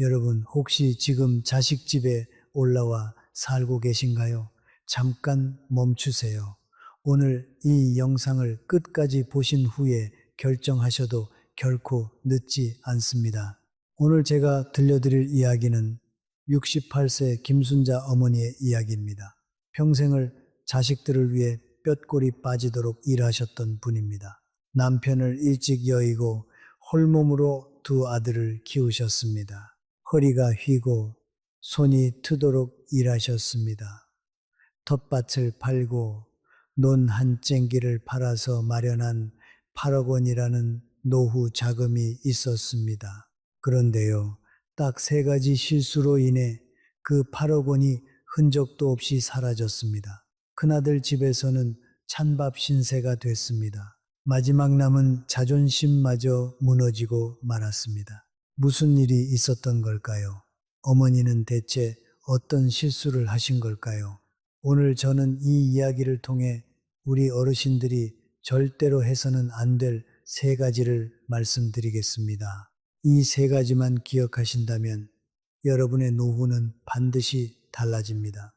여러분, 혹시 지금 자식 집에 올라와 살고 계신가요? 잠깐 멈추세요. 오늘 이 영상을 끝까지 보신 후에 결정하셔도 결코 늦지 않습니다. 오늘 제가 들려드릴 이야기는 68세 김순자 어머니의 이야기입니다. 평생을 자식들을 위해 뼛골이 빠지도록 일하셨던 분입니다. 남편을 일찍 여의고 홀몸으로 두 아들을 키우셨습니다. 허리가 휘고 손이 트도록 일하셨습니다. 텃밭을 팔고 논 한 쟁기를 팔아서 마련한 8억 원이라는 노후 자금이 있었습니다. 그런데요, 딱 3가지 실수로 인해 그 8억 원이 흔적도 없이 사라졌습니다. 큰아들 집에서는 찬밥 신세가 됐습니다. 마지막 남은 자존심마저 무너지고 말았습니다. 무슨 일이 있었던 걸까요? 어머니는 대체 어떤 실수를 하신 걸까요? 오늘 저는 이 이야기를 통해 우리 어르신들이 절대로 해서는 안 될 3가지를 말씀드리겠습니다. 이 3가지만 기억하신다면 여러분의 노후는 반드시 달라집니다.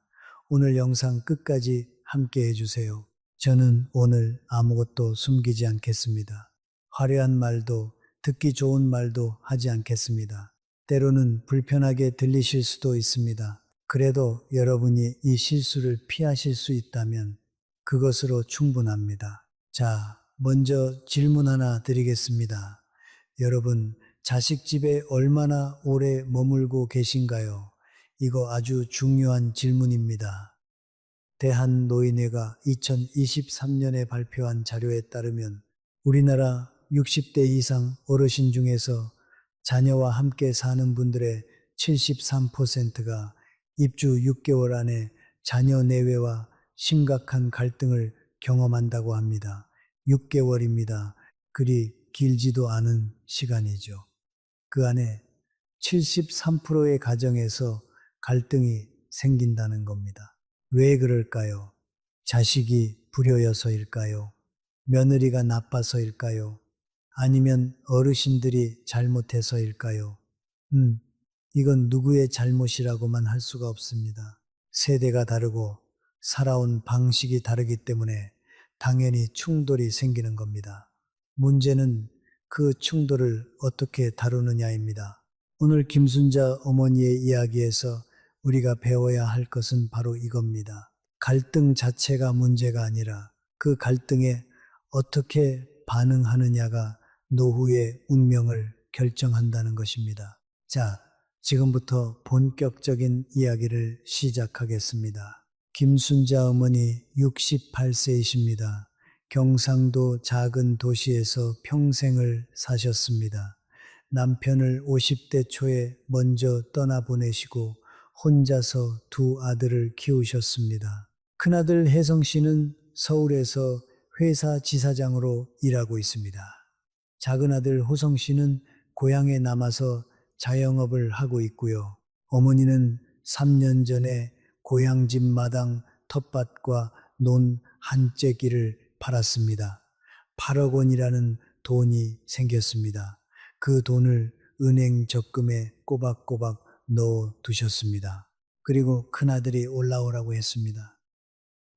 오늘 영상 끝까지 함께 해주세요. 저는 오늘 아무것도 숨기지 않겠습니다. 화려한 말도 듣기 좋은 말도 하지 않겠습니다. 때로는 불편하게 들리실 수도 있습니다. 그래도 여러분이 이 실수를 피하실 수 있다면 그것으로 충분합니다. 자, 먼저 질문 하나 드리겠습니다. 여러분, 자식 집에 얼마나 오래 머물고 계신가요? 이거 아주 중요한 질문입니다. 대한노인회가 2023년에 발표한 자료에 따르면 우리나라 60대 이상 어르신 중에서 자녀와 함께 사는 분들의 73%가 입주 6개월 안에 자녀 내외와 심각한 갈등을 경험한다고 합니다. 6개월입니다. 그리 길지도 않은 시간이죠. 그 안에 73%의 가정에서 갈등이 생긴다는 겁니다. 왜 그럴까요? 자식이 불효여서일까요? 며느리가 나빠서일까요? 아니면 어르신들이 잘못해서일까요? 이건 누구의 잘못이라고만 할 수가 없습니다. 세대가 다르고 살아온 방식이 다르기 때문에 당연히 충돌이 생기는 겁니다. 문제는 그 충돌을 어떻게 다루느냐입니다. 오늘 김순자 어머니의 이야기에서 우리가 배워야 할 것은 바로 이겁니다. 갈등 자체가 문제가 아니라 그 갈등에 어떻게 반응하느냐가 노후의 운명을 결정한다는 것입니다. 자, 지금부터 본격적인 이야기를 시작하겠습니다. 김순자 어머니 68세이십니다. 경상도 작은 도시에서 평생을 사셨습니다. 남편을 50대 초에 먼저 떠나보내시고 혼자서 두 아들을 키우셨습니다. 큰아들 혜성 씨는 서울에서 회사 지사장으로 일하고 있습니다. 작은 아들 호성 씨는 고향에 남아서 자영업을 하고 있고요. 어머니는 3년 전에 고향집 마당 텃밭과 논 한 째기를 팔았습니다. 8억 원이라는 돈이 생겼습니다. 그 돈을 은행 적금에 꼬박꼬박 넣어 두셨습니다. 그리고 큰아들이 올라오라고 했습니다.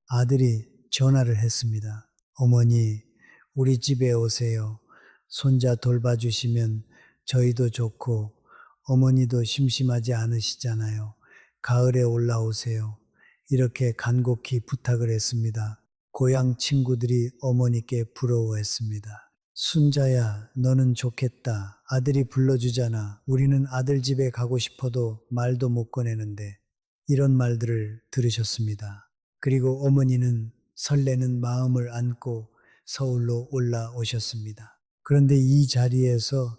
아들이 전화를 했습니다. 어머니, 우리 집에 오세요. 손자 돌봐주시면 저희도 좋고 어머니도 심심하지 않으시잖아요. 가을에 올라오세요. 이렇게 간곡히 부탁을 했습니다. 고향 친구들이 어머니께 부러워했습니다. 순자야, 너는 좋겠다. 아들이 불러주잖아. 우리는 아들 집에 가고 싶어도 말도 못 꺼내는데. 이런 말들을 들으셨습니다. 그리고 어머니는 설레는 마음을 안고 서울로 올라오셨습니다. 그런데 이 자리에서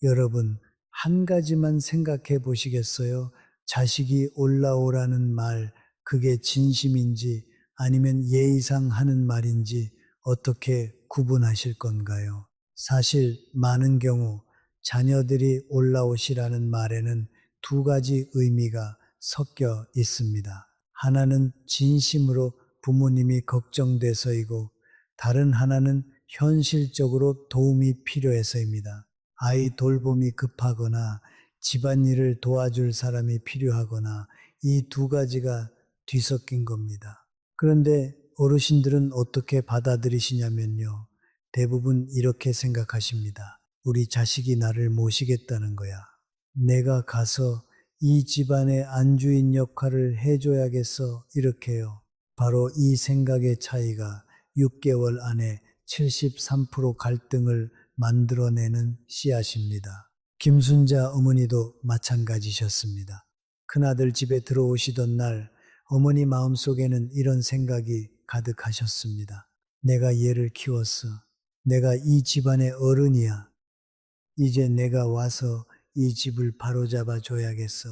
여러분, 한 가지만 생각해 보시겠어요? 자식이 올라오라는 말, 그게 진심인지 아니면 예의상 하는 말인지 어떻게 구분하실 건가요? 사실 많은 경우 자녀들이 올라오시라는 말에는 2가지 의미가 섞여 있습니다. 하나는 진심으로 부모님이 걱정돼서이고 다른 하나는 현실적으로 도움이 필요해서입니다. 아이 돌봄이 급하거나 집안일을 도와줄 사람이 필요하거나 이 두 가지가 뒤섞인 겁니다. 그런데 어르신들은 어떻게 받아들이시냐면요. 대부분 이렇게 생각하십니다. 우리 자식이 나를 모시겠다는 거야. 내가 가서 이 집안의 안주인 역할을 해줘야겠어. 이렇게요. 바로 이 생각의 차이가 6개월 안에 73% 갈등을 만들어내는 씨앗입니다. 김순자 어머니도 마찬가지셨습니다. 큰아들 집에 들어오시던 날 어머니 마음속에는 이런 생각이 가득하셨습니다. 내가 얘를 키웠어. 내가 이 집안의 어른이야. 이제 내가 와서 이 집을 바로잡아 줘야겠어.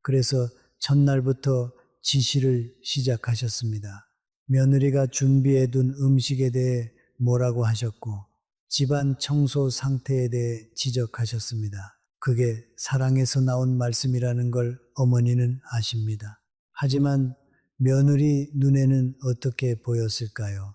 그래서 첫날부터 지시를 시작하셨습니다. 며느리가 준비해둔 음식에 대해 뭐라고 하셨고, 집안 청소 상태에 대해 지적하셨습니다. 그게 사랑에서 나온 말씀이라는 걸 어머니는 아십니다. 하지만 며느리 눈에는 어떻게 보였을까요?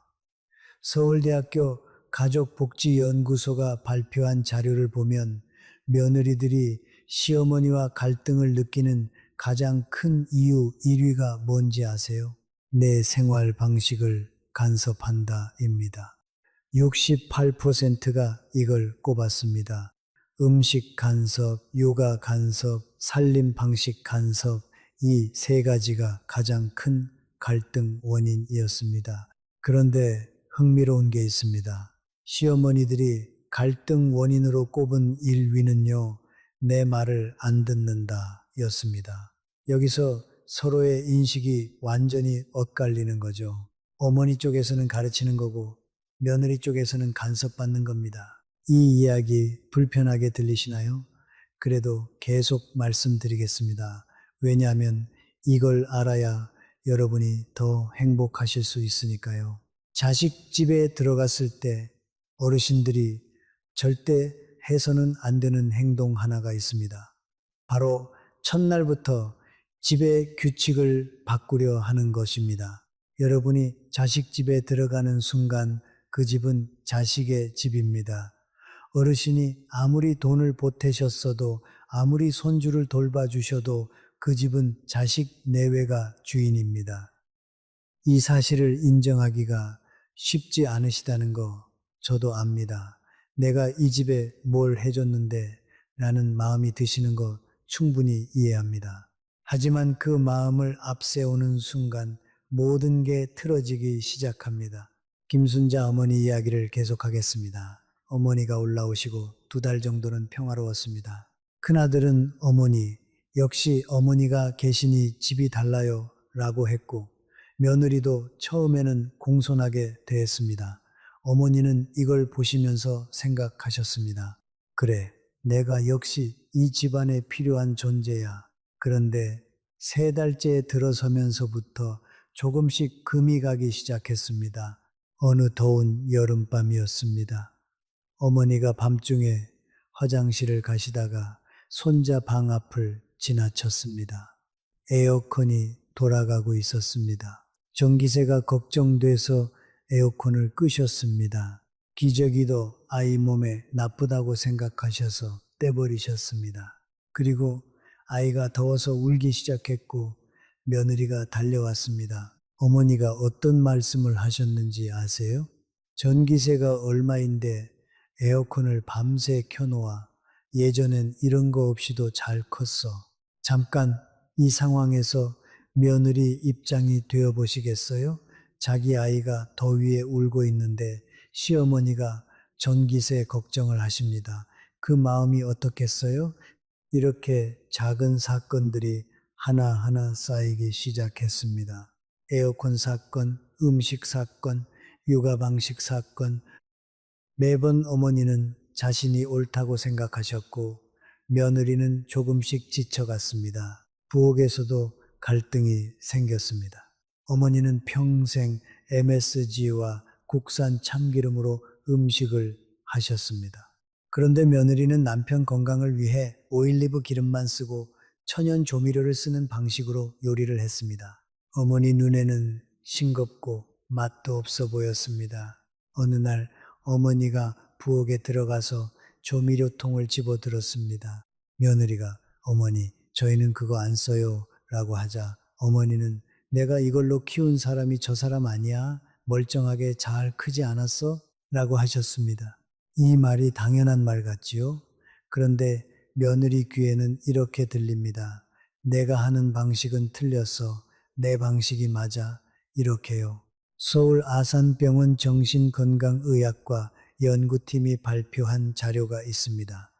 서울대학교 가족복지연구소가 발표한 자료를 보면 며느리들이 시어머니와 갈등을 느끼는 가장 큰 이유 1위가 뭔지 아세요? 내 생활 방식을 간섭한다입니다. 68%가 이걸 꼽았습니다. 음식 간섭, 요가 간섭, 살림 방식 간섭, 이 세 가지가 가장 큰 갈등 원인이었습니다. 그런데 흥미로운 게 있습니다. 시어머니들이 갈등 원인으로 꼽은 1위는요, 내 말을 안 듣는다 였습니다. 여기서 서로의 인식이 완전히 엇갈리는 거죠. 어머니 쪽에서는 가르치는 거고, 며느리 쪽에서는 간섭받는 겁니다. 이 이야기 불편하게 들리시나요? 그래도 계속 말씀드리겠습니다. 왜냐하면 이걸 알아야 여러분이 더 행복하실 수 있으니까요. 자식 집에 들어갔을 때 어르신들이 절대 해서는 안 되는 행동 하나가 있습니다. 바로 첫날부터 집의 규칙을 바꾸려 하는 것입니다. 여러분이 자식 집에 들어가는 순간 그 집은 자식의 집입니다. 어르신이 아무리 돈을 보태셨어도 아무리 손주를 돌봐주셔도 그 집은 자식 내외가 주인입니다. 이 사실을 인정하기가 쉽지 않으시다는 거 저도 압니다. 내가 이 집에 뭘 해줬는데 라는 마음이 드시는 거 충분히 이해합니다. 하지만 그 마음을 앞세우는 순간 모든 게 틀어지기 시작합니다. 김순자 어머니 이야기를 계속하겠습니다. 어머니가 올라오시고 2달 정도는 평화로웠습니다. 큰아들은 어머니, 역시 어머니가 계시니 집이 달라요 라고 했고, 며느리도 처음에는 공손하게 대했습니다. 어머니는 이걸 보시면서 생각하셨습니다. 그래, 내가 역시 이 집안에 필요한 존재야. 그런데 3달째 들어서면서부터 조금씩 금이 가기 시작했습니다. 어느 더운 여름밤이었습니다. 어머니가 밤중에 화장실을 가시다가 손자 방 앞을 지나쳤습니다. 에어컨이 돌아가고 있었습니다. 전기세가 걱정돼서 에어컨을 끄셨습니다. 기저귀도 아이 몸에 나쁘다고 생각하셔서 떼버리셨습니다. 그리고 아이가 더워서 울기 시작했고 며느리가 달려왔습니다. 어머니가 어떤 말씀을 하셨는지 아세요? 전기세가 얼마인데 에어컨을 밤새 켜놓아. 예전엔 이런 거 없이도 잘 컸어. 잠깐 이 상황에서 며느리 입장이 되어 보시겠어요? 자기 아이가 더위에 울고 있는데 시어머니가 전기세 걱정을 하십니다. 그 마음이 어떻겠어요? 이렇게 작은 사건들이 하나하나 쌓이기 시작했습니다. 에어컨 사건, 음식 사건, 육아 방식 사건, 매번 어머니는 자신이 옳다고 생각하셨고 며느리는 조금씩 지쳐갔습니다. 부엌에서도 갈등이 생겼습니다. 어머니는 평생 MSG와 국산 참기름으로 음식을 하셨습니다. 그런데 며느리는 남편 건강을 위해 오일리브 기름만 쓰고 천연 조미료를 쓰는 방식으로 요리를 했습니다. 어머니 눈에는 싱겁고 맛도 없어 보였습니다. 어느 날 어머니가 부엌에 들어가서 조미료통을 집어들었습니다. 며느리가 어머니, 저희는 그거 안 써요. 라고 하자 어머니는 내가 이걸로 키운 사람이 저 사람 아니야? 멀쩡하게 잘 크지 않았어? 라고 하셨습니다. 이 말이 당연한 말 같지요? 그런데 며느리 귀에는 이렇게 들립니다. 내가 하는 방식은 틀렸어. 내 방식이 맞아. 이렇게요. 서울 아산병원 정신건강의학과 연구팀이 발표한 자료가 있습니다.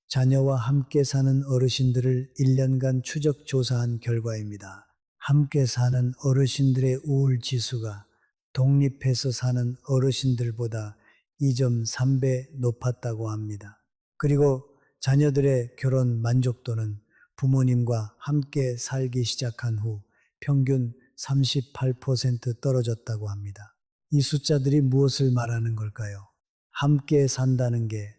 자녀와 함께 사는 어르신들을 1년간 추적 조사한 결과입니다. 함께 사는 어르신들의 우울 지수가 독립해서 사는 어르신들보다 2.3배 높았다고 합니다. 그리고 자녀들의 결혼 만족도는 부모님과 함께 살기 시작한 후 평균 38% 떨어졌다고 합니다. 이 숫자들이 무엇을 말하는 걸까요? 함께 산다는 게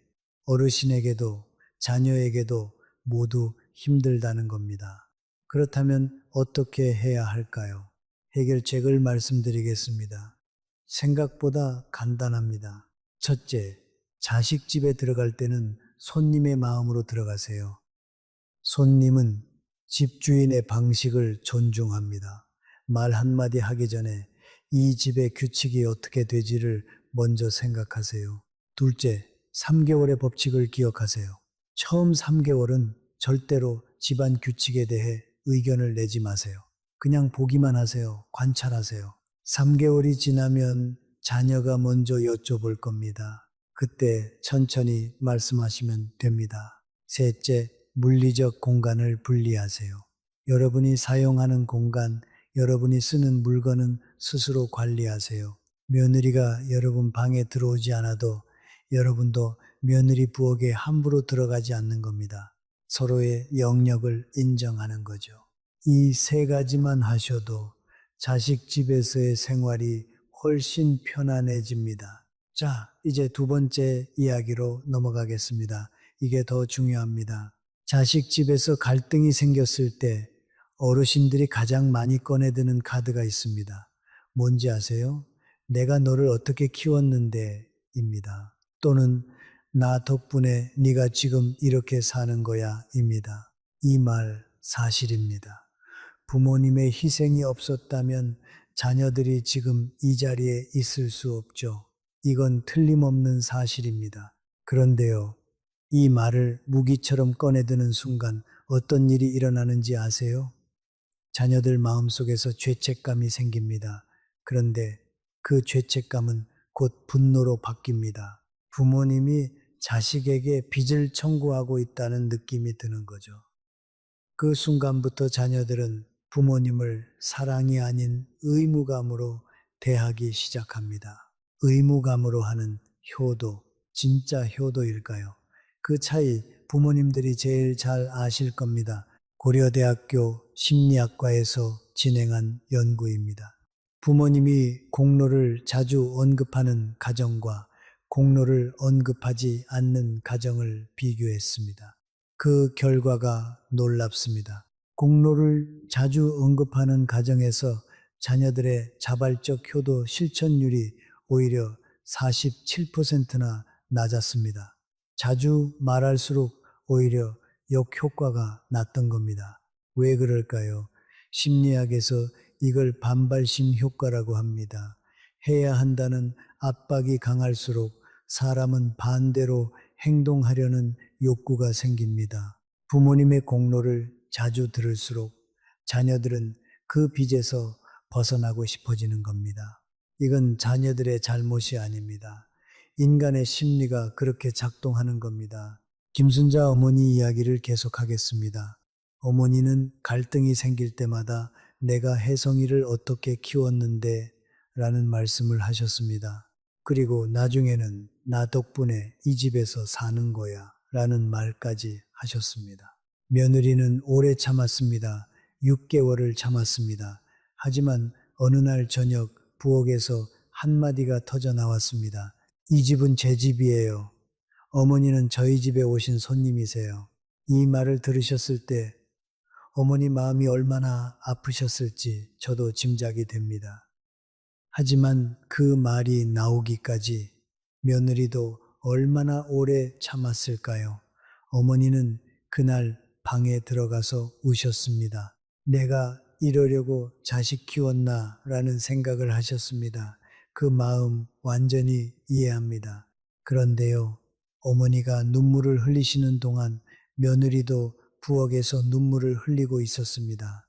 어르신에게도 자녀에게도 모두 힘들다는 겁니다. 그렇다면 어떻게 해야 할까요? 해결책을 말씀드리겠습니다. 생각보다 간단합니다. 첫째, 자식 집에 들어갈 때는 손님의 마음으로 들어가세요. 손님은 집주인의 방식을 존중합니다. 말 한마디 하기 전에 이 집의 규칙이 어떻게 되지를 먼저 생각하세요. 둘째, 3개월의 법칙을 기억하세요. 처음 3개월은 절대로 집안 규칙에 대해 의견을 내지 마세요. 그냥 보기만 하세요. 관찰하세요. 3개월이 지나면 자녀가 먼저 여쭤볼 겁니다. 그때 천천히 말씀하시면 됩니다. 셋째, 물리적 공간을 분리하세요. 여러분이 사용하는 공간, 여러분이 쓰는 물건은 스스로 관리하세요. 며느리가 여러분 방에 들어오지 않아도 여러분도 며느리 부엌에 함부로 들어가지 않는 겁니다. 서로의 영역을 인정하는 거죠. 이 세 가지만 하셔도 자식 집에서의 생활이 훨씬 편안해집니다. 자, 이제 두 번째 이야기로 넘어가겠습니다. 이게 더 중요합니다. 자식 집에서 갈등이 생겼을 때 어르신들이 가장 많이 꺼내드는 카드가 있습니다. 뭔지 아세요? 내가 너를 어떻게 키웠는데 입니다. 또는 나 덕분에 네가 지금 이렇게 사는 거야 입니다. 이 말 사실입니다. 부모님의 희생이 없었다면 자녀들이 지금 이 자리에 있을 수 없죠. 이건 틀림없는 사실입니다. 그런데요, 이 말을 무기처럼 꺼내드는 순간 어떤 일이 일어나는지 아세요? 자녀들 마음속에서 죄책감이 생깁니다. 그런데 그 죄책감은 곧 분노로 바뀝니다. 부모님이 자식에게 빚을 청구하고 있다는 느낌이 드는 거죠. 그 순간부터 자녀들은 부모님을 사랑이 아닌 의무감으로 대하기 시작합니다. 의무감으로 하는 효도, 진짜 효도일까요? 그 차이 부모님들이 제일 잘 아실 겁니다. 고려대학교 심리학과에서 진행한 연구입니다. 부모님이 공로를 자주 언급하는 가정과 공로를 언급하지 않는 가정을 비교했습니다. 그 결과가 놀랍습니다. 공로를 자주 언급하는 가정에서 자녀들의 자발적 효도 실천율이 오히려 47%나 낮았습니다. 자주 말할수록 오히려 역효과가 났던 겁니다. 왜 그럴까요? 심리학에서 이걸 반발심 효과라고 합니다. 해야 한다는 압박이 강할수록 사람은 반대로 행동하려는 욕구가 생깁니다. 부모님의 공로를 자주 들을수록 자녀들은 그 빚에서 벗어나고 싶어지는 겁니다. 이건 자녀들의 잘못이 아닙니다. 인간의 심리가 그렇게 작동하는 겁니다. 김순자 어머니 이야기를 계속하겠습니다. 어머니는 갈등이 생길 때마다 내가 혜성이를 어떻게 키웠는데 라는 말씀을 하셨습니다. 그리고 나중에는 나 덕분에 이 집에서 사는 거야 라는 말까지 하셨습니다. 며느리는 오래 참았습니다. 6개월을 참았습니다. 하지만 어느 날 저녁 부엌에서 한마디가 터져 나왔습니다. 이 집은 제 집이에요. 어머니는 저희 집에 오신 손님이세요. 이 말을 들으셨을 때 어머니 마음이 얼마나 아프셨을지 저도 짐작이 됩니다. 하지만 그 말이 나오기까지 며느리도 얼마나 오래 참았을까요? 어머니는 그날 방에 들어가서 우셨습니다. 내가 이러려고 자식 키웠나 라는 생각을 하셨습니다. 그 마음 완전히 이해합니다. 그런데요, 어머니가 눈물을 흘리시는 동안 며느리도 부엌에서 눈물을 흘리고 있었습니다.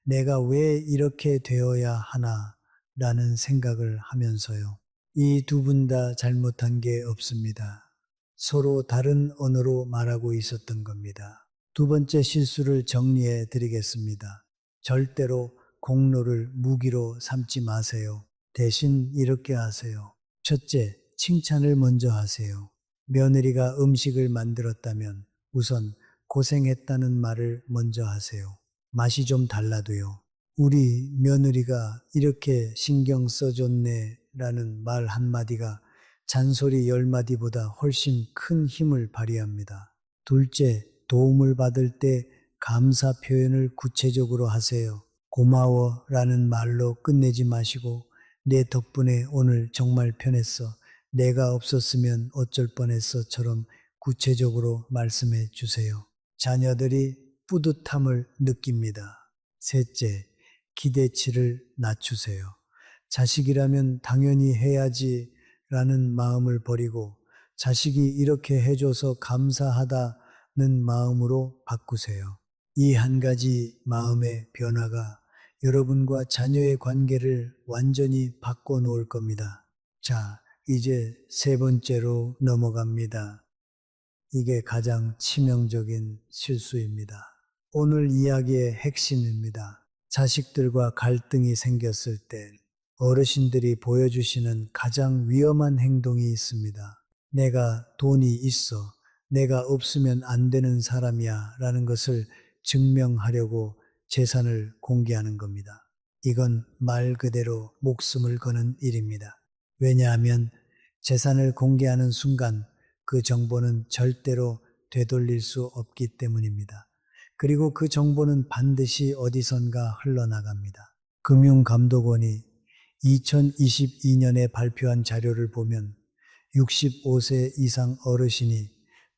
내가 왜 이렇게 되어야 하나 라는 생각을 하면서요. 이 두 분 다 잘못한 게 없습니다. 서로 다른 언어로 말하고 있었던 겁니다. 두 번째 실수를 정리해 드리겠습니다. 절대로 공로를 무기로 삼지 마세요. 대신 이렇게 하세요. 첫째, 칭찬을 먼저 하세요. 며느리가 음식을 만들었다면 우선 고생했다는 말을 먼저 하세요. 맛이 좀 달라도요. 우리 며느리가 이렇게 신경 써줬네 라는 말 한마디가 잔소리 10마디보다 훨씬 큰 힘을 발휘합니다. 둘째, 도움을 받을 때 감사 표현을 구체적으로 하세요. 고마워 라는 말로 끝내지 마시고 내 덕분에 오늘 정말 편했어. 내가 없었으면 어쩔 뻔했어처럼 구체적으로 말씀해 주세요. 자녀들이 뿌듯함을 느낍니다. 셋째, 기대치를 낮추세요. 자식이라면 당연히 해야지 라는 마음을 버리고 자식이 이렇게 해줘서 감사하다는 마음으로 바꾸세요. 이 한 가지 마음의 변화가 여러분과 자녀의 관계를 완전히 바꿔놓을 겁니다. 자, 이제 세 번째로 넘어갑니다. 이게 가장 치명적인 실수입니다. 오늘 이야기의 핵심입니다. 자식들과 갈등이 생겼을 때 어르신들이 보여주시는 가장 위험한 행동이 있습니다. 내가 돈이 있어. 내가 없으면 안 되는 사람이야. 라는 것을 증명하려고 재산을 공개하는 겁니다. 이건 말 그대로 목숨을 거는 일입니다. 왜냐하면 재산을 공개하는 순간 그 정보는 절대로 되돌릴 수 없기 때문입니다. 그리고 그 정보는 반드시 어디선가 흘러나갑니다. 금융감독원이 2022년에 발표한 자료를 보면 65세 이상 어르신이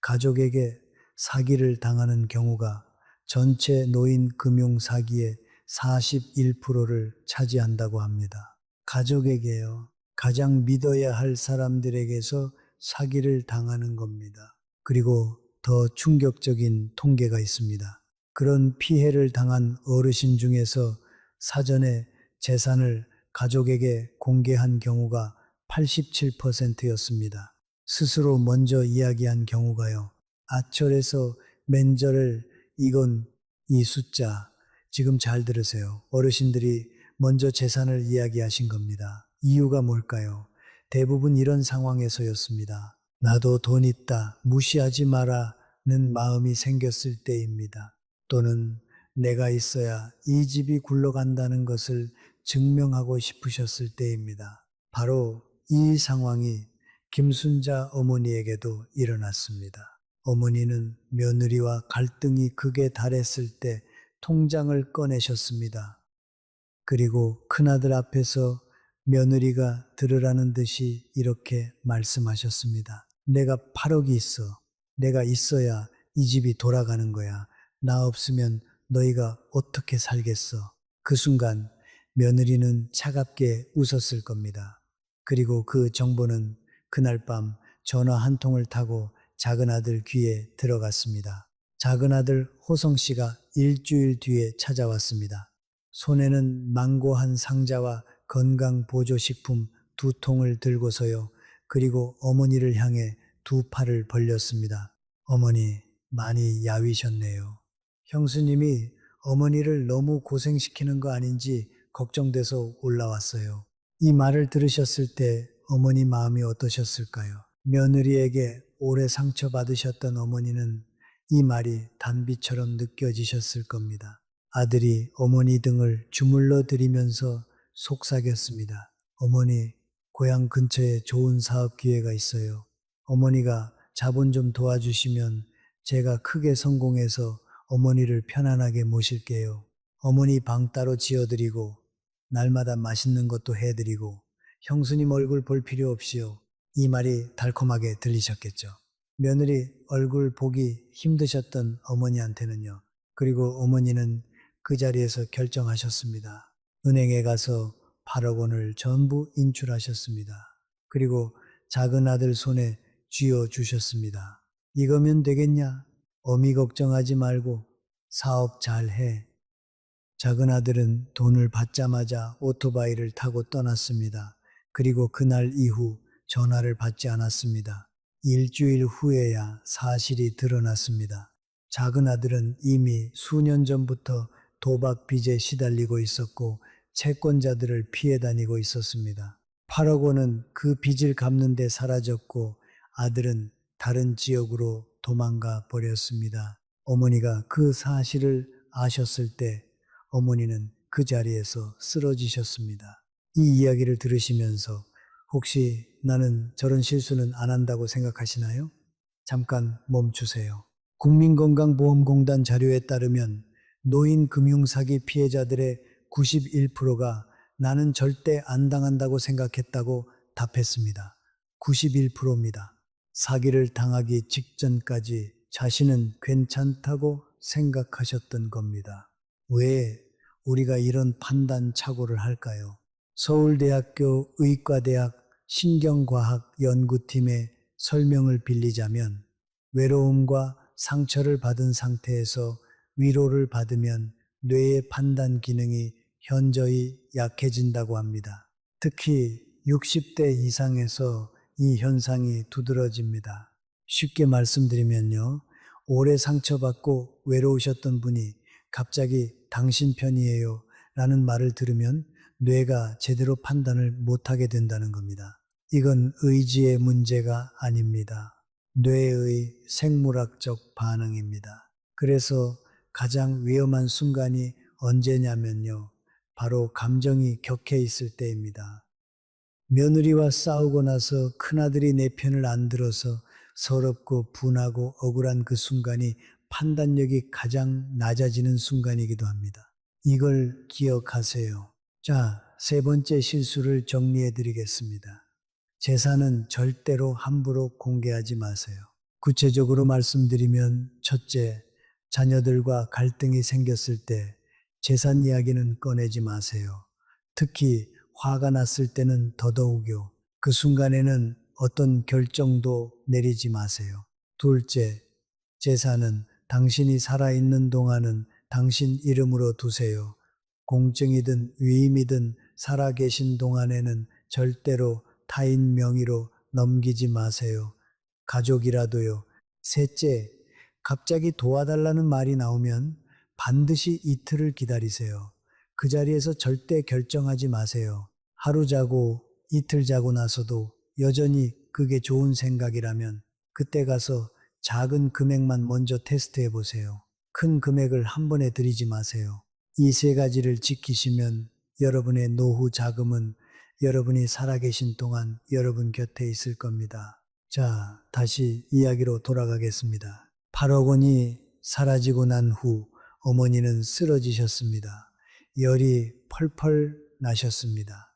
가족에게 사기를 당하는 경우가 전체 노인 금융 사기의 41%를 차지한다고 합니다. 가족에게요. 가장 믿어야 할 사람들에게서 사기를 당하는 겁니다. 그리고 더 충격적인 통계가 있습니다. 그런 피해를 당한 어르신 중에서 사전에 재산을 가족에게 공개한 경우가 87%였습니다. 스스로 먼저 이야기한 경우가요. 아철에서 맨절을 이건 이 숫자 지금 잘 들으세요. 어르신들이 먼저 재산을 이야기하신 겁니다. 이유가 뭘까요? 대부분 이런 상황에서였습니다. 나도 돈 있다, 무시하지 마라는 마음이 생겼을 때입니다. 또는 내가 있어야 이 집이 굴러간다는 것을 증명하고 싶으셨을 때입니다. 바로 이 상황이 김순자 어머니에게도 일어났습니다. 어머니는 며느리와 갈등이 극에 달했을 때 통장을 꺼내셨습니다. 그리고 큰아들 앞에서 며느리가 들으라는 듯이 이렇게 말씀하셨습니다. 내가 8억이 있어. 내가 있어야 이 집이 돌아가는 거야. 나 없으면 너희가 어떻게 살겠어? 그 순간 며느리는 차갑게 웃었을 겁니다. 그리고 그 정보는 그날 밤 전화 한 통을 타고 작은 아들 귀에 들어갔습니다. 작은 아들 호성 씨가 일주일 뒤에 찾아왔습니다. 손에는 망고한 상자와 건강보조식품 2통을 들고서요. 그리고 어머니를 향해 두 팔을 벌렸습니다. 어머니, 많이 야위셨네요. 형수님이 어머니를 너무 고생시키는 거 아닌지 걱정돼서 올라왔어요. 이 말을 들으셨을 때 어머니 마음이 어떠셨을까요? 며느리에게 오래 상처받으셨던 어머니는 이 말이 단비처럼 느껴지셨을 겁니다. 아들이 어머니 등을 주물러 드리면서 속삭였습니다. 어머니, 고향 근처에 좋은 사업 기회가 있어요. 어머니가 자본 좀 도와주시면 제가 크게 성공해서 어머니를 편안하게 모실게요. 어머니 방 따로 지어드리고 날마다 맛있는 것도 해드리고 형수님 얼굴 볼 필요 없이요. 이 말이 달콤하게 들리셨겠죠. 며느리 얼굴 보기 힘드셨던 어머니한테는요. 그리고 어머니는 그 자리에서 결정하셨습니다. 은행에 가서 8억 원을 전부 인출하셨습니다. 그리고 작은 아들 손에 쥐어 주셨습니다. 이거면 되겠냐? 어미 걱정하지 말고 사업 잘 해. 작은 아들은 돈을 받자마자 오토바이를 타고 떠났습니다. 그리고 그날 이후 전화를 받지 않았습니다. 일주일 후에야 사실이 드러났습니다. 작은 아들은 이미 수년 전부터 도박 빚에 시달리고 있었고 채권자들을 피해 다니고 있었습니다. 8억 원은 그 빚을 갚는 데 사라졌고 아들은 다른 지역으로 도망가 버렸습니다. 어머니가 그 사실을 아셨을 때 어머니는 그 자리에서 쓰러지셨습니다. 이 이야기를 들으시면서 혹시 나는 저런 실수는 안 한다고 생각하시나요? 잠깐 멈추세요. 국민건강보험공단 자료에 따르면 노인 금융사기 피해자들의 91%가 나는 절대 안 당한다고 생각했다고 답했습니다. 91%입니다. 사기를 당하기 직전까지 자신은 괜찮다고 생각하셨던 겁니다. 왜 우리가 이런 판단 착오를 할까요? 서울대학교 의과대학 신경과학 연구팀의 설명을 빌리자면 외로움과 상처를 받은 상태에서 위로를 받으면 뇌의 판단 기능이 현저히 약해진다고 합니다. 특히 60대 이상에서 이 현상이 두드러집니다. 쉽게 말씀드리면요. 오래 상처받고 외로우셨던 분이 갑자기 당신 편이에요 라는 말을 들으면 뇌가 제대로 판단을 못하게 된다는 겁니다. 이건 의지의 문제가 아닙니다. 뇌의 생물학적 반응입니다. 그래서 가장 위험한 순간이 언제냐면요. 바로 감정이 격해 있을 때입니다. 며느리와 싸우고 나서 큰아들이 내 편을 안 들어서 서럽고 분하고 억울한 그 순간이 판단력이 가장 낮아지는 순간이기도 합니다. 이걸 기억하세요. 자, 세 번째 실수를 정리해 드리겠습니다. 재산은 절대로 함부로 공개하지 마세요. 구체적으로 말씀드리면 첫째, 자녀들과 갈등이 생겼을 때 재산 이야기는 꺼내지 마세요. 특히 화가 났을 때는 더더욱요. 그 순간에는 어떤 결정도 내리지 마세요. 둘째, 재산은 당신이 살아있는 동안은 당신 이름으로 두세요. 공증이든 위임이든 살아계신 동안에는 절대로 타인 명의로 넘기지 마세요. 가족이라도요. 셋째, 갑자기 도와달라는 말이 나오면 반드시 이틀을 기다리세요. 그 자리에서 절대 결정하지 마세요. 하루 자고 이틀 자고 나서도 여전히 그게 좋은 생각이라면 그때 가서 작은 금액만 먼저 테스트해 보세요. 큰 금액을 한 번에 들이지 마세요. 이 세 가지를 지키시면 여러분의 노후 자금은 여러분이 살아계신 동안 여러분 곁에 있을 겁니다. 자, 다시 이야기로 돌아가겠습니다. 8억 원이 사라지고 난 후 어머니는 쓰러지셨습니다. 열이 펄펄 나셨습니다.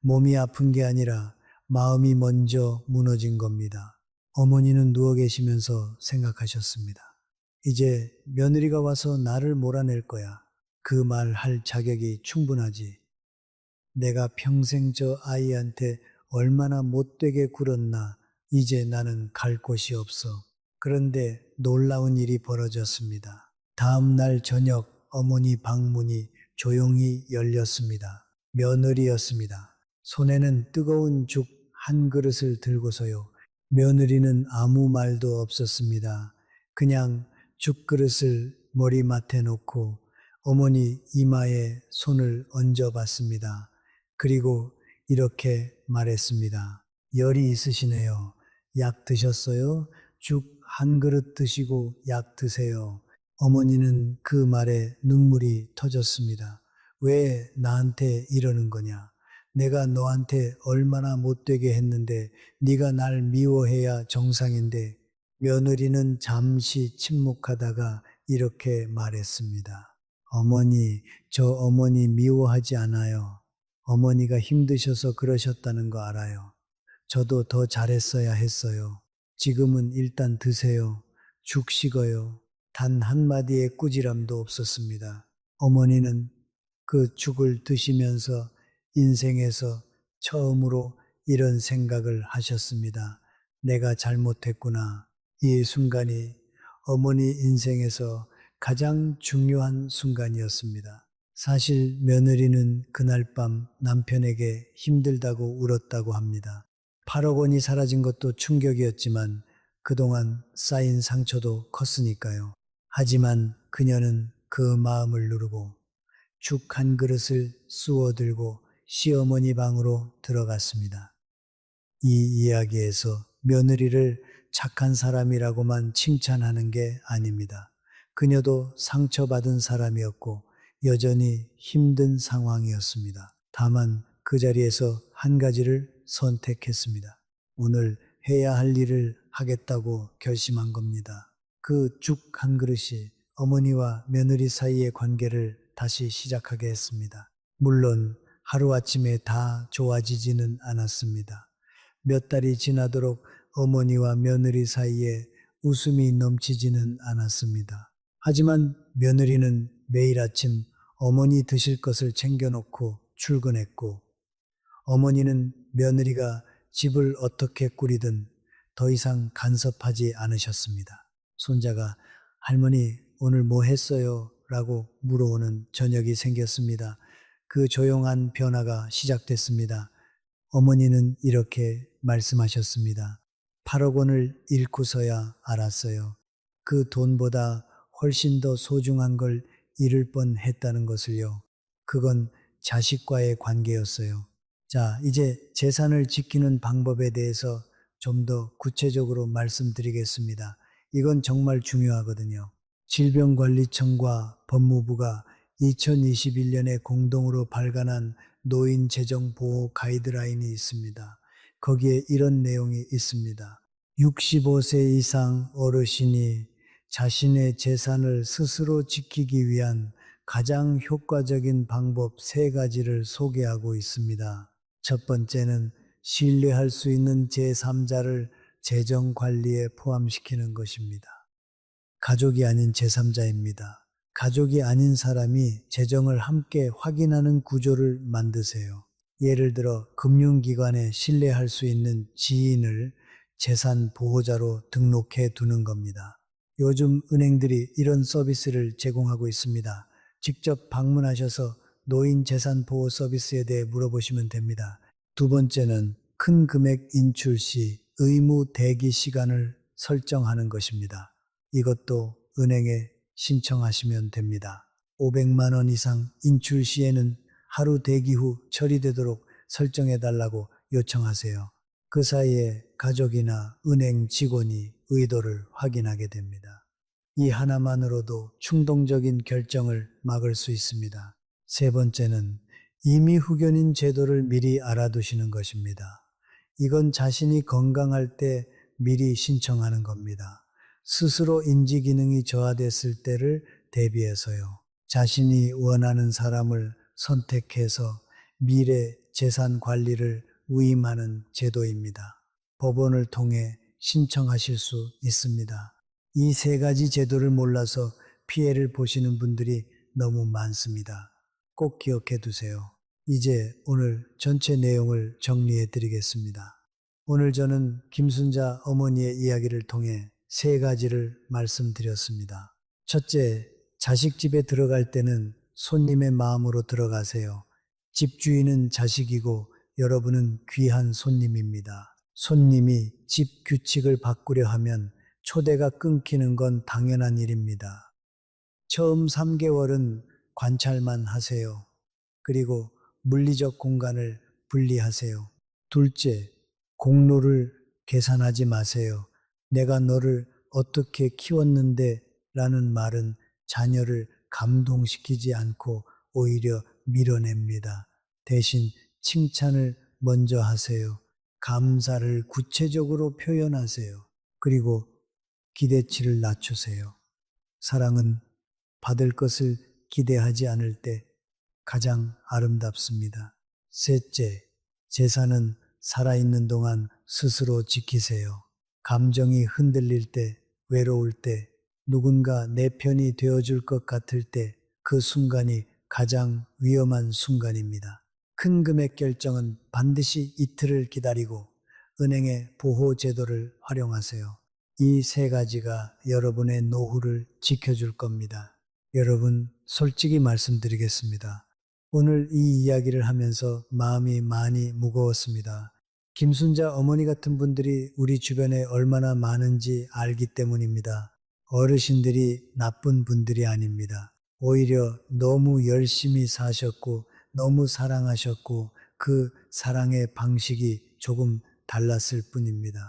몸이 아픈 게 아니라 마음이 먼저 무너진 겁니다. 어머니는 누워 계시면서 생각하셨습니다. 이제 며느리가 와서 나를 몰아낼 거야. 그 말 할 자격이 충분하지. 내가 평생 저 아이한테 얼마나 못되게 굴었나. 이제 나는 갈 곳이 없어. 그런데 놀라운 일이 벌어졌습니다. 다음 날 저녁 어머니 방문이 조용히 열렸습니다. 며느리였습니다. 손에는 뜨거운 죽 한 그릇을 들고서요. 며느리는 아무 말도 없었습니다. 그냥 죽 그릇을 머리맡에 놓고 어머니 이마에 손을 얹어 봤습니다. 그리고 이렇게 말했습니다. 열이 있으시네요. 약 드셨어요? 죽 한 그릇 드시고 약 드세요. 어머니는 그 말에 눈물이 터졌습니다. 왜 나한테 이러는 거냐? 내가 너한테 얼마나 못되게 했는데 네가 날 미워해야 정상인데. 며느리는 잠시 침묵하다가 이렇게 말했습니다. 어머니, 저 어머니 미워하지 않아요. 어머니가 힘드셔서 그러셨다는 거 알아요. 저도 더 잘했어야 했어요. 지금은 일단 드세요. 죽 식어요. 단 한마디의 꾸지람도 없었습니다. 어머니는 그 죽을 드시면서 인생에서 처음으로 이런 생각을 하셨습니다. 내가 잘못했구나. 이 순간이 어머니 인생에서 가장 중요한 순간이었습니다. 사실 며느리는 그날 밤 남편에게 힘들다고 울었다고 합니다. 8억 원이 사라진 것도 충격이었지만 그동안 쌓인 상처도 컸으니까요. 하지만 그녀는 그 마음을 누르고 죽 한 그릇을 쑤어 들고 시어머니 방으로 들어갔습니다. 이 이야기에서 며느리를 착한 사람이라고만 칭찬하는 게 아닙니다. 그녀도 상처받은 사람이었고 여전히 힘든 상황이었습니다. 다만 그 자리에서 한 가지를 선택했습니다. 오늘 해야 할 일을 하겠다고 결심한 겁니다. 그 죽 한 그릇이 어머니와 며느리 사이의 관계를 다시 시작하게 했습니다. 물론 하루아침에 다 좋아지지는 않았습니다. 몇 달이 지나도록 어머니와 며느리 사이에 웃음이 넘치지는 않았습니다. 하지만 며느리는 매일 아침 어머니 드실 것을 챙겨놓고 출근했고 어머니는 며느리가 집을 어떻게 꾸리든 더 이상 간섭하지 않으셨습니다. 손자가 할머니 오늘 뭐 했어요? 라고 물어오는 저녁이 생겼습니다. 그 조용한 변화가 시작됐습니다. 어머니는 이렇게 말씀하셨습니다. 8억 원을 잃고서야 알았어요. 그 돈보다 훨씬 더 소중한 걸 잃을 뻔 했다는 것을요. 그건 자식과의 관계였어요. 자, 이제 재산을 지키는 방법에 대해서 좀 더 구체적으로 말씀드리겠습니다. 이건 정말 중요하거든요. 질병관리청과 법무부가 2021년에 공동으로 발간한 노인 재정 보호 가이드라인이 있습니다. 거기에 이런 내용이 있습니다. 65세 이상 어르신이 자신의 재산을 스스로 지키기 위한 가장 효과적인 방법 3가지를 소개하고 있습니다. 첫 번째는 신뢰할 수 있는 제3자를 재정 관리에 포함시키는 것입니다. 가족이 아닌 제3자입니다. 가족이 아닌 사람이 재정을 함께 확인하는 구조를 만드세요. 예를 들어 금융기관에 신뢰할 수 있는 지인을 재산 보호자로 등록해 두는 겁니다. 요즘 은행들이 이런 서비스를 제공하고 있습니다. 직접 방문하셔서 노인 재산 보호 서비스에 대해 물어보시면 됩니다. 두 번째는 큰 금액 인출 시 의무 대기 시간을 설정하는 것입니다. 이것도 은행에 신청하시면 됩니다. 500만 원 이상 인출 시에는 하루 대기 후 처리되도록 설정해 달라고 요청하세요. 그 사이에 가족이나 은행 직원이 의도를 확인하게 됩니다. 이 하나만으로도 충동적인 결정을 막을 수 있습니다. 세 번째는 이미 후견인 제도를 미리 알아두시는 것입니다. 이건 자신이 건강할 때 미리 신청하는 겁니다. 스스로 인지 기능이 저하됐을 때를 대비해서요. 자신이 원하는 사람을 선택해서 미래 재산 관리를 위임하는 제도입니다. 법원을 통해 신청하실 수 있습니다. 이 3가지 제도를 몰라서 피해를 보시는 분들이 너무 많습니다. 꼭 기억해 두세요. 이제 오늘 전체 내용을 정리해 드리겠습니다. 오늘 저는 김순자 어머니의 이야기를 통해 3가지를 말씀드렸습니다. 첫째, 자식 집에 들어갈 때는 손님의 마음으로 들어가세요. 집주인은 자식이고 여러분은 귀한 손님입니다. 손님이 집 규칙을 바꾸려 하면 초대가 끊기는 건 당연한 일입니다. 처음 3개월은 관찰만 하세요. 그리고 물리적 공간을 분리하세요. 둘째, 공로를 계산하지 마세요. 내가 너를 어떻게 키웠는데 라는 말은 자녀를 감동시키지 않고 오히려 밀어냅니다. 대신 칭찬을 먼저 하세요. 감사를 구체적으로 표현하세요. 그리고 기대치를 낮추세요. 사랑은 받을 것을 기대하지 않을 때 가장 아름답습니다. 셋째, 재산은 살아있는 동안 스스로 지키세요. 감정이 흔들릴 때, 외로울 때, 누군가 내 편이 되어줄 것 같을 때 그 순간이 가장 위험한 순간입니다. 큰 금액 결정은 반드시 이틀을 기다리고 은행의 보호 제도를 활용하세요. 이 세 가지가 여러분의 노후를 지켜줄 겁니다. 여러분, 솔직히 말씀드리겠습니다. 오늘 이 이야기를 하면서 마음이 많이 무거웠습니다. 김순자 어머니 같은 분들이 우리 주변에 얼마나 많은지 알기 때문입니다. 어르신들이 나쁜 분들이 아닙니다. 오히려 너무 열심히 사셨고, 너무 사랑하셨고, 그 사랑의 방식이 조금 달랐을 뿐입니다.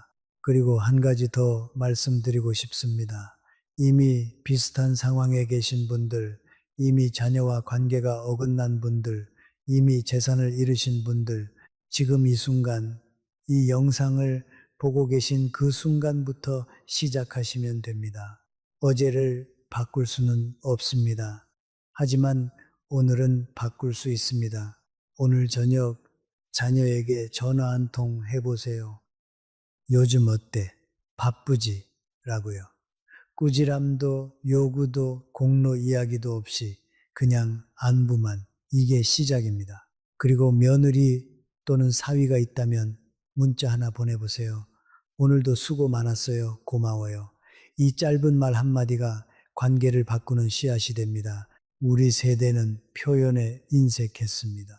그리고 한 가지 더 말씀드리고 싶습니다. 이미 비슷한 상황에 계신 분들, 이미 자녀와 관계가 어긋난 분들, 이미 재산을 잃으신 분들, 지금 이 순간, 이 영상을 보고 계신 그 순간부터 시작하시면 됩니다. 어제를 바꿀 수는 없습니다. 하지만 오늘은 바꿀 수 있습니다. 오늘 저녁 자녀에게 전화 한 통 해보세요. 요즘 어때? 바쁘지? 라고요. 꾸지람도 요구도 공로 이야기도 없이 그냥 안부만, 이게 시작입니다. 그리고 며느리 또는 사위가 있다면 문자 하나 보내보세요. 오늘도 수고 많았어요. 고마워요. 이 짧은 말 한마디가 관계를 바꾸는 씨앗이 됩니다. 우리 세대는 표현에 인색했습니다.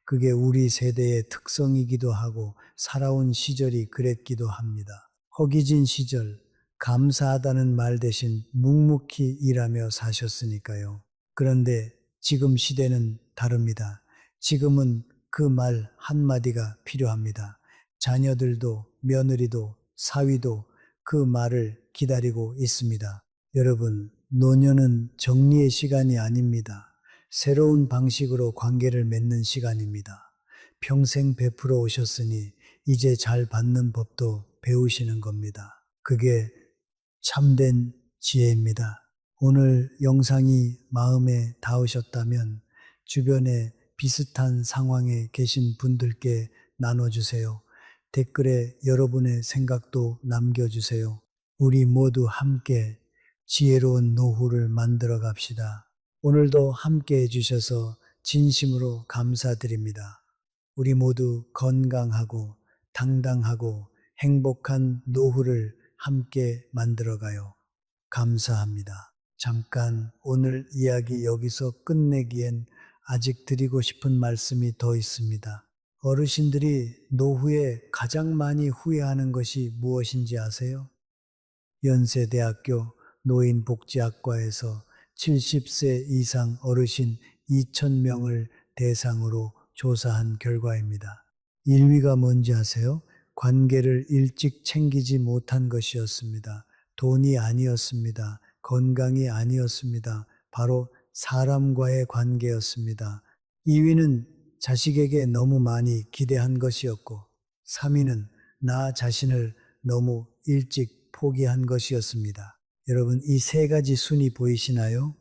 그게 우리 세대의 특성이기도 하고 살아온 시절이 그랬기도 합니다. 허기진 시절, 감사하다는 말 대신 묵묵히 일하며 사셨으니까요. 그런데 지금 시대는 다릅니다. 지금은 그 말 한마디가 필요합니다. 자녀들도 며느리도 사위도 그 말을 기다리고 있습니다. 여러분, 노년은 정리의 시간이 아닙니다. 새로운 방식으로 관계를 맺는 시간입니다. 평생 베풀어 오셨으니 이제 잘 받는 법도 배우시는 겁니다. 그게 참된 지혜입니다. 오늘 영상이 마음에 닿으셨다면 주변에 비슷한 상황에 계신 분들께 나눠주세요. 댓글에 여러분의 생각도 남겨주세요. 우리 모두 함께 지혜로운 노후를 만들어 갑시다. 오늘도 함께 해주셔서 진심으로 감사드립니다. 우리 모두 건강하고 당당하고 행복한 노후를 함께 만들어가요. 감사합니다. 잠깐 오늘 이야기 여기서 끝내기엔 아직 드리고 싶은 말씀이 더 있습니다. 어르신들이 노후에 가장 많이 후회하는 것이 무엇인지 아세요? 연세대학교 노인복지학과에서 70세 이상 어르신 2,000명을 대상으로 조사한 결과입니다. 1위가 뭔지 아세요? 관계를 일찍 챙기지 못한 것이었습니다. 돈이 아니었습니다. 건강이 아니었습니다. 바로 사람과의 관계였습니다. 2위는 자식에게 너무 많이 기대한 것이었고, 3위는 나 자신을 너무 일찍 포기한 것이었습니다. 여러분, 이 세 가지 순위 보이시나요?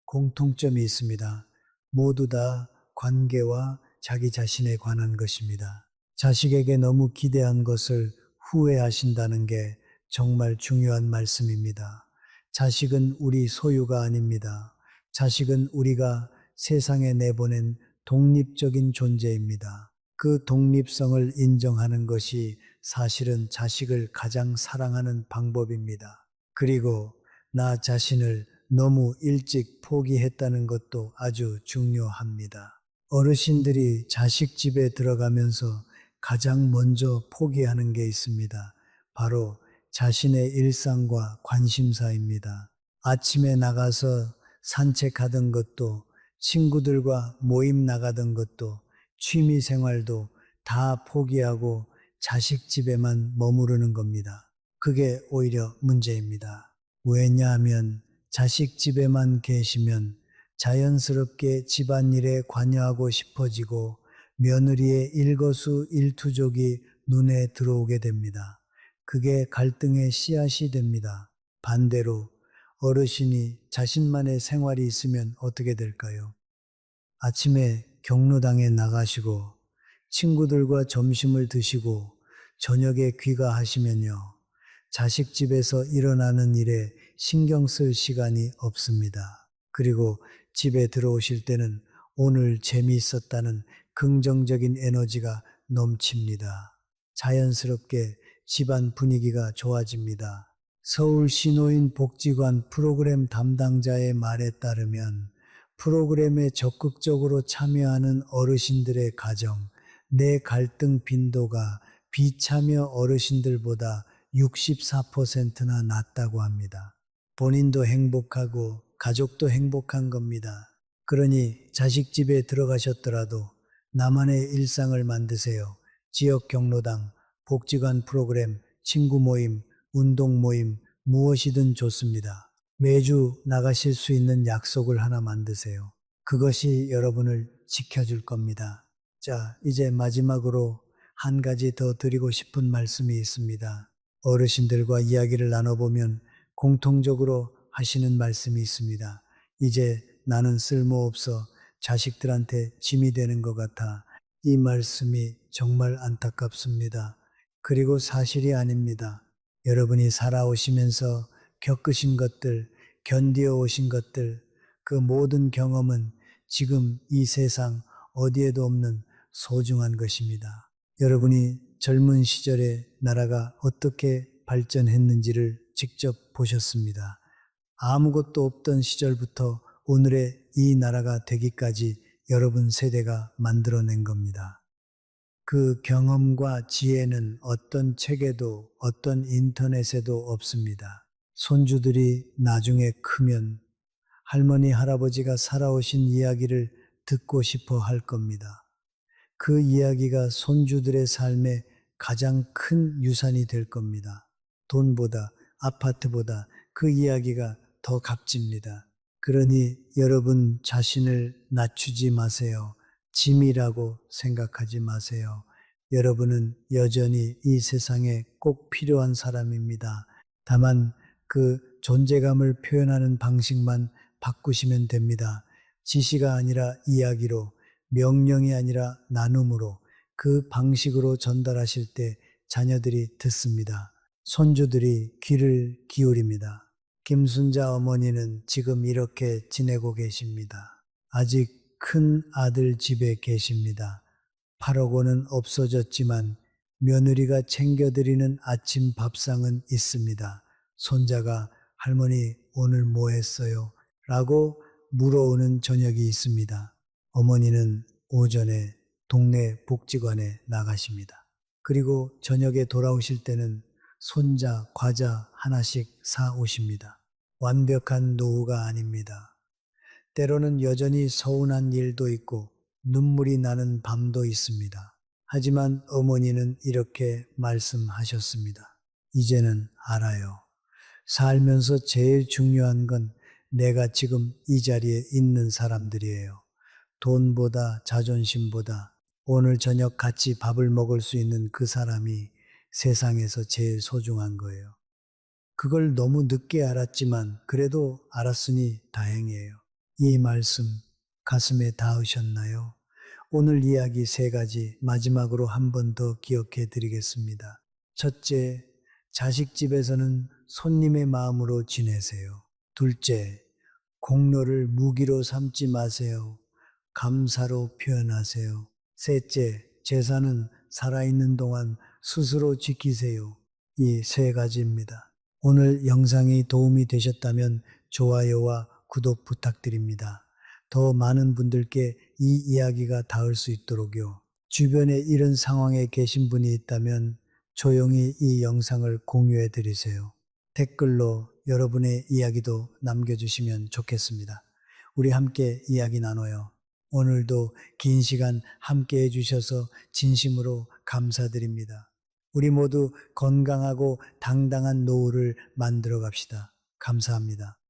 공통점이 있습니다. 모두 다 관계와 자기 자신에 관한 것입니다. 자식에게 너무 기대한 것을 후회하신다는 게 정말 중요한 말씀입니다. 자식은 우리 소유가 아닙니다. 자식은 우리가 세상에 내보낸 독립적인 존재입니다. 그 독립성을 인정하는 것이 사실은 자식을 가장 사랑하는 방법입니다. 그리고 나 자신을 너무 일찍 포기했다는 것도 아주 중요합니다. 어르신들이 자식 집에 들어가면서 가장 먼저 포기하는 게 있습니다. 바로 자신의 일상과 관심사입니다. 아침에 나가서 산책하던 것도, 친구들과 모임 나가던 것도, 취미 생활도 다 포기하고 자식 집에만 머무르는 겁니다. 그게 오히려 문제입니다. 왜냐하면 자식 집에만 계시면 자연스럽게 집안일에 관여하고 싶어지고 며느리의 일거수일투족이 눈에 들어오게 됩니다. 그게 갈등의 씨앗이 됩니다. 반대로 어르신이 자신만의 생활이 있으면 어떻게 될까요? 아침에 경로당에 나가시고 친구들과 점심을 드시고 저녁에 귀가하시면요. 자식 집에서 일어나는 일에 신경 쓸 시간이 없습니다. 그리고 집에 들어오실 때는 오늘 재미있었다는 긍정적인 에너지가 넘칩니다. 자연스럽게 집안 분위기가 좋아집니다. 서울시노인 복지관 프로그램 담당자의 말에 따르면 프로그램에 적극적으로 참여하는 어르신들의 가정, 내 갈등 빈도가 비참여 어르신들보다 64%나 낮다고 합니다. 본인도 행복하고 가족도 행복한 겁니다. 그러니 자식 집에 들어가셨더라도 나만의 일상을 만드세요. 지역 경로당, 복지관 프로그램, 친구 모임, 운동 모임, 무엇이든 좋습니다. 매주 나가실 수 있는 약속을 하나 만드세요. 그것이 여러분을 지켜줄 겁니다. 자, 이제 마지막으로 한 가지 더 드리고 싶은 말씀이 있습니다. 어르신들과 이야기를 나눠보면 공통적으로 하시는 말씀이 있습니다. 이제 나는 쓸모없어 자식들한테 짐이 되는 것 같아. 이 말씀이 정말 안타깝습니다. 그리고 사실이 아닙니다. 여러분이 살아오시면서 겪으신 것들, 견디어 오신 것들, 그 모든 경험은 지금 이 세상 어디에도 없는 소중한 것입니다. 여러분이 젊은 시절에 나라가 어떻게 발전했는지를 직접 보셨습니다. 아무것도 없던 시절부터 오늘의 이 나라가 되기까지 여러분 세대가 만들어낸 겁니다. 그 경험과 지혜는 어떤 책에도 어떤 인터넷에도 없습니다. 손주들이 나중에 크면 할머니, 할아버지가 살아오신 이야기를 듣고 싶어 할 겁니다. 그 이야기가 손주들의 삶에 가장 큰 유산이 될 겁니다. 돈보다, 아파트보다 그 이야기가 더 값집니다. 그러니 여러분 자신을 낮추지 마세요. 짐이라고 생각하지 마세요. 여러분은 여전히 이 세상에 꼭 필요한 사람입니다. 다만 그 존재감을 표현하는 방식만 바꾸시면 됩니다. 지시가 아니라 이야기로, 명령이 아니라 나눔으로, 그 방식으로 전달하실 때 자녀들이 듣습니다. 손주들이 귀를 기울입니다. 김순자 어머니는 지금 이렇게 지내고 계십니다. 아직 큰 아들 집에 계십니다. 8억 원은 없어졌지만 며느리가 챙겨드리는 아침 밥상은 있습니다. 손자가 할머니 오늘 뭐 했어요? 라고 물어오는 저녁이 있습니다. 어머니는 오전에 동네 복지관에 나가십니다. 그리고 저녁에 돌아오실 때는 손자 과자 하나씩 사 오십니다. 완벽한 노후가 아닙니다. 때로는 여전히 서운한 일도 있고 눈물이 나는 밤도 있습니다. 하지만 어머니는 이렇게 말씀하셨습니다. 이제는 알아요. 살면서 제일 중요한 건 내가 지금 이 자리에 있는 사람들이에요. 돈보다 자존심보다 오늘 저녁 같이 밥을 먹을 수 있는 그 사람이 세상에서 제일 소중한 거예요. 그걸 너무 늦게 알았지만 그래도 알았으니 다행이에요. 이 말씀 가슴에 닿으셨나요? 오늘 이야기 세 가지 마지막으로 한 번 더 기억해 드리겠습니다. 첫째, 자식 집에서는 손님의 마음으로 지내세요. 둘째, 공로를 무기로 삼지 마세요. 감사로 표현하세요. 셋째, 재산은 살아있는 동안 스스로 지키세요. 이 세 가지입니다. 오늘 영상이 도움이 되셨다면 좋아요와 구독 부탁드립니다. 더 많은 분들께 이 이야기가 닿을 수 있도록요. 주변에 이런 상황에 계신 분이 있다면 조용히 이 영상을 공유해 드리세요. 댓글로 여러분의 이야기도 남겨주시면 좋겠습니다. 우리 함께 이야기 나눠요. 오늘도 긴 시간 함께 해주셔서 진심으로 감사드립니다. 우리 모두 건강하고 당당한 노후를 만들어 갑시다. 감사합니다.